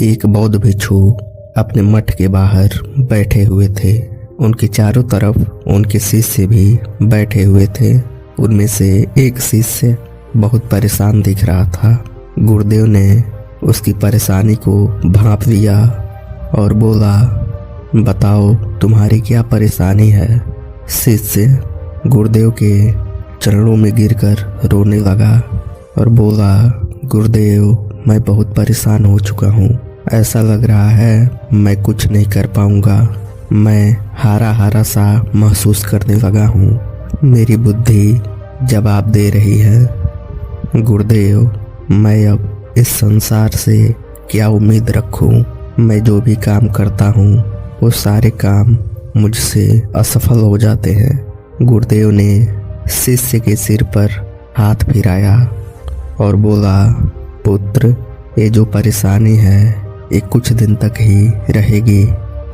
एक बौद्ध भिक्षु अपने मठ के बाहर बैठे हुए थे। उनके चारों तरफ उनके शिष्य भी बैठे हुए थे। उनमें से एक शिष्य बहुत परेशान दिख रहा था। गुरुदेव ने उसकी परेशानी को भांप लिया और बोला, बताओ तुम्हारी क्या परेशानी है। शिष्य गुरुदेव के चरणों में गिरकर रोने लगा और बोला, गुरुदेव मैं बहुत परेशान हो चुका हूँ। ऐसा लग रहा है मैं कुछ नहीं कर पाऊंगा। मैं हारा हारा सा महसूस करने लगा हूँ। मेरी बुद्धि जवाब दे रही है। गुरुदेव मैं अब इस संसार से क्या उम्मीद रखूँ। मैं जो भी काम करता हूँ वो सारे काम मुझसे असफल हो जाते हैं। गुरुदेव ने शिष्य के सिर पर हाथ फिराया और बोला, पुत्र ये जो परेशानी है ये कुछ दिन तक ही रहेगी,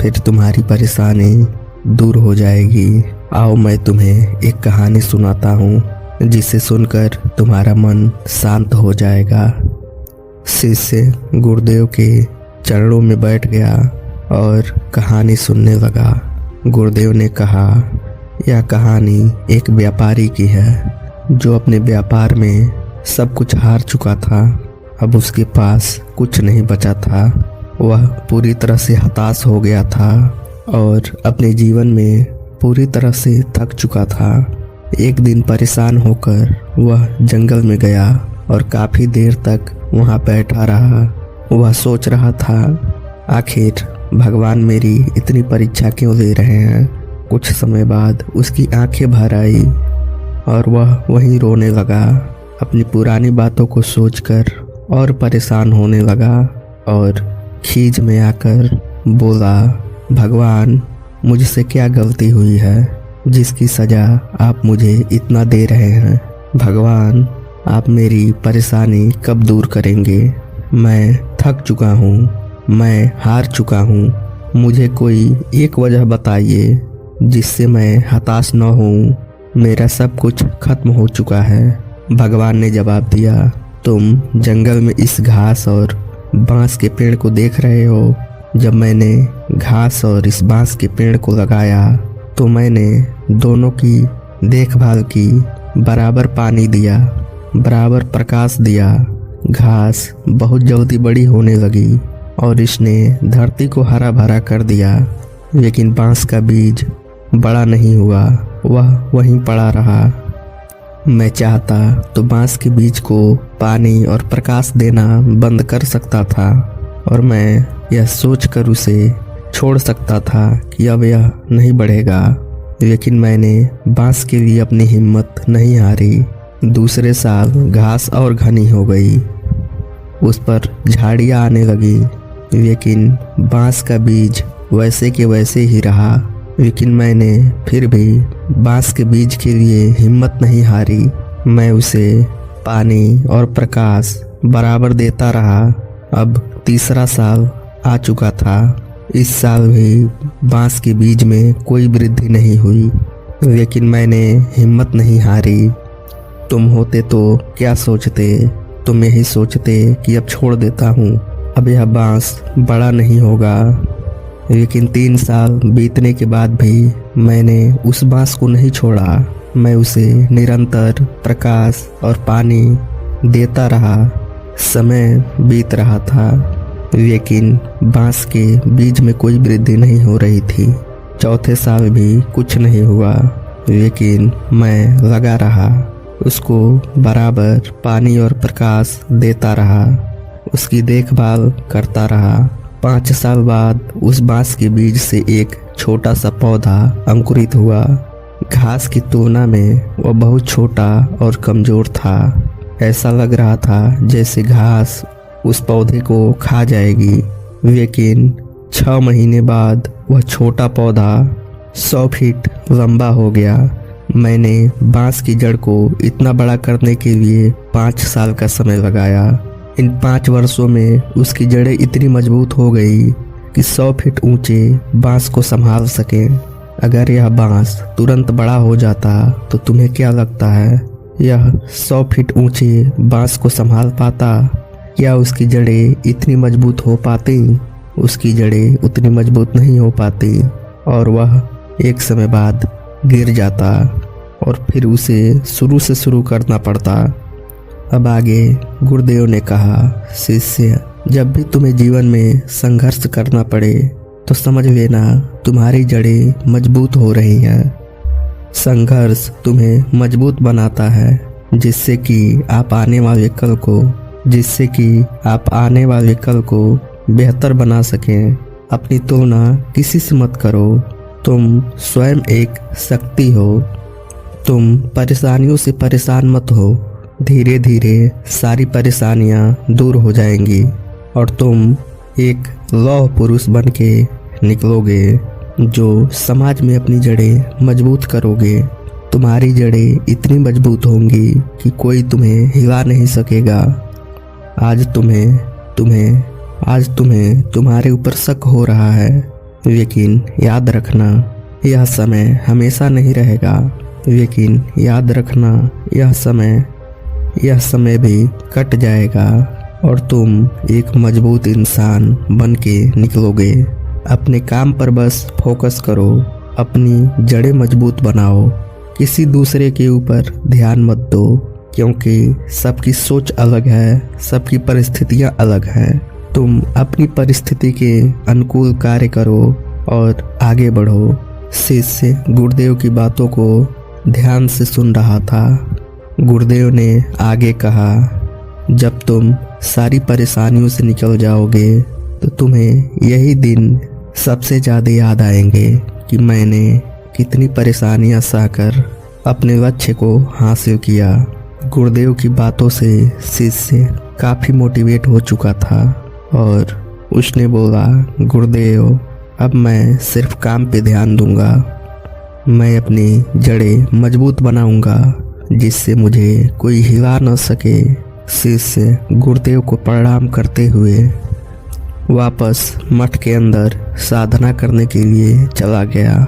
फिर तुम्हारी परेशानी दूर हो जाएगी। आओ मैं तुम्हें एक कहानी सुनाता हूँ जिसे सुनकर तुम्हारा मन शांत हो जाएगा। शिष्य गुरुदेव के चरणों में बैठ गया और कहानी सुनने लगा। गुरुदेव ने कहा, यह कहानी एक व्यापारी की है जो अपने व्यापार में सब कुछ हार चुका था। अब उसके पास कुछ नहीं बचा था। वह पूरी तरह से हताश हो गया था और अपने जीवन में पूरी तरह से थक चुका था। एक दिन परेशान होकर वह जंगल में गया और काफ़ी देर तक वहाँ बैठा रहा। वह सोच रहा था, आखिर भगवान मेरी इतनी परीक्षा क्यों ले रहे हैं। कुछ समय बाद उसकी आंखें भर आई और वह वहीं रोने लगा। अपनी पुरानी बातों को सोचकर और परेशान होने लगा और खीज में आकर बोला, भगवान मुझसे क्या गलती हुई है जिसकी सज़ा आप मुझे इतना दे रहे हैं। भगवान आप मेरी परेशानी कब दूर करेंगे। मैं थक चुका हूँ, मैं हार चुका हूँ। मुझे कोई एक वजह बताइए जिससे मैं हताश न हूँ। मेरा सब कुछ खत्म हो चुका है। भगवान ने जवाब दिया, तुम जंगल में इस घास और बांस के पेड़ को देख रहे हो। जब मैंने घास और इस बांस के पेड़ को लगाया तो मैंने दोनों की देखभाल की, बराबर पानी दिया, बराबर प्रकाश दिया। घास बहुत जल्दी बड़ी होने लगी और इसने धरती को हरा भरा कर दिया। लेकिन बांस का बीज बड़ा नहीं हुआ, वह वहीं पड़ा रहा। मैं चाहता तो बांस के बीज को पानी और प्रकाश देना बंद कर सकता था और मैं यह सोचकर उसे छोड़ सकता था कि अब यह नहीं बढ़ेगा। लेकिन मैंने बांस के लिए अपनी हिम्मत नहीं हारी। दूसरे साल घास और घनी हो गई, उस पर झाड़ियाँ आने लगी, लेकिन बांस का बीज वैसे के वैसे ही रहा। लेकिन मैंने फिर भी बांस के बीज के लिए हिम्मत नहीं हारी। मैं उसे पानी और प्रकाश बराबर देता रहा। अब तीसरा साल आ चुका था। इस साल भी बांस के बीज में कोई वृद्धि नहीं हुई, लेकिन मैंने हिम्मत नहीं हारी। तुम होते तो क्या सोचते। तुम यही सोचते कि अब छोड़ देता हूँ, अब यह बांस बड़ा नहीं होगा। लेकिन 3 साल बीतने के बाद भी मैंने उस बांस को नहीं छोड़ा। मैं उसे निरंतर प्रकाश और पानी देता रहा। समय बीत रहा था, लेकिन बांस के बीज में कोई वृद्धि नहीं हो रही थी। चौथे साल भी कुछ नहीं हुआ, लेकिन मैं लगा रहा। उसको बराबर पानी और प्रकाश देता रहा, उसकी देखभाल करता रहा। 5 साल बाद उस बांस के बीज से एक छोटा सा पौधा अंकुरित हुआ। घास की तुलना में वह बहुत छोटा और कमज़ोर था। ऐसा लग रहा था जैसे घास उस पौधे को खा जाएगी। लेकिन 6 महीने बाद वह छोटा पौधा 100 फीट लंबा हो गया। मैंने बांस की जड़ को इतना बड़ा करने के लिए 5 साल का समय लगाया। इन 5 वर्षों में उसकी जड़ें इतनी मजबूत हो गई कि 100 फीट ऊंचे बांस को संभाल सके। अगर यह बांस तुरंत बड़ा हो जाता तो तुम्हें क्या लगता है यह 100 फीट ऊंचे बांस को संभाल पाता? क्या उसकी जड़ें इतनी मजबूत हो पाती? उसकी जड़ें उतनी मजबूत नहीं हो पाती और वह एक समय बाद गिर जाता और फिर उसे शुरू से शुरू करना पड़ता। अब आगे गुरुदेव ने कहा, शिष्य, जब भी तुम्हें जीवन में संघर्ष करना पड़े तो समझ लेना तुम्हारी जड़ें मजबूत हो रही हैं। संघर्ष तुम्हें मजबूत बनाता है जिससे कि आप आने वाले कल को बेहतर बना सकें। अपनी तुलना किसी से मत करो। तुम स्वयं एक शक्ति हो। तुम परेशानियों से परेशान मत हो। धीरे धीरे सारी परेशानियां दूर हो जाएंगी और तुम एक लौह पुरुष बन के निकलोगे जो समाज में अपनी जड़ें मजबूत करोगे। तुम्हारी जड़ें इतनी मजबूत होंगी कि कोई तुम्हें हिला नहीं सकेगा। आज तुम्हें तुम्हारे ऊपर शक हो रहा है, लेकिन याद रखना यह समय हमेशा नहीं रहेगा। लेकिन याद रखना यह समय भी कट जाएगा और तुम एक मजबूत इंसान बन के निकलोगे। अपने काम पर बस फोकस करो। अपनी जड़ें मजबूत बनाओ। किसी दूसरे के ऊपर ध्यान मत दो, क्योंकि सबकी सोच अलग है, सबकी परिस्थितियां अलग हैं। तुम अपनी परिस्थिति के अनुकूल कार्य करो और आगे बढ़ो। शिष्य गुरुदेव की बातों को ध्यान से सुन रहा था। गुरुदेव ने आगे कहा, जब तुम सारी परेशानियों से निकल जाओगे तो तुम्हें यही दिन सबसे ज़्यादा याद आएंगे कि मैंने कितनी परेशानियां सहकर अपने लक्ष्य को हासिल किया। गुरुदेव की बातों से शिष्य काफ़ी मोटिवेट हो चुका था और उसने बोला, गुरुदेव, अब मैं सिर्फ काम पे ध्यान दूंगा। मैं अपनी जड़ें मजबूत बनाऊंगा जिससे मुझे कोई हिला न सके। शिष्य गुरुदेव को प्रणाम करते हुए वापस मठ के अंदर साधना करने के लिए चला गया।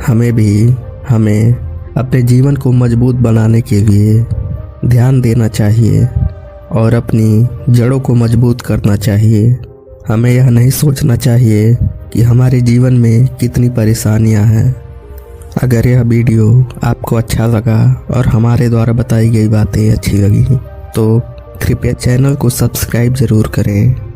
हमें अपने जीवन को मजबूत बनाने के लिए ध्यान देना चाहिए और अपनी जड़ों को मजबूत करना चाहिए। हमें यह नहीं सोचना चाहिए कि हमारे जीवन में कितनी परेशानियां हैं। अगर यह वीडियो आपको अच्छा लगा और हमारे द्वारा बताई गई बातें अच्छी लगी तो कृपया चैनल को सब्सक्राइब ज़रूर करें।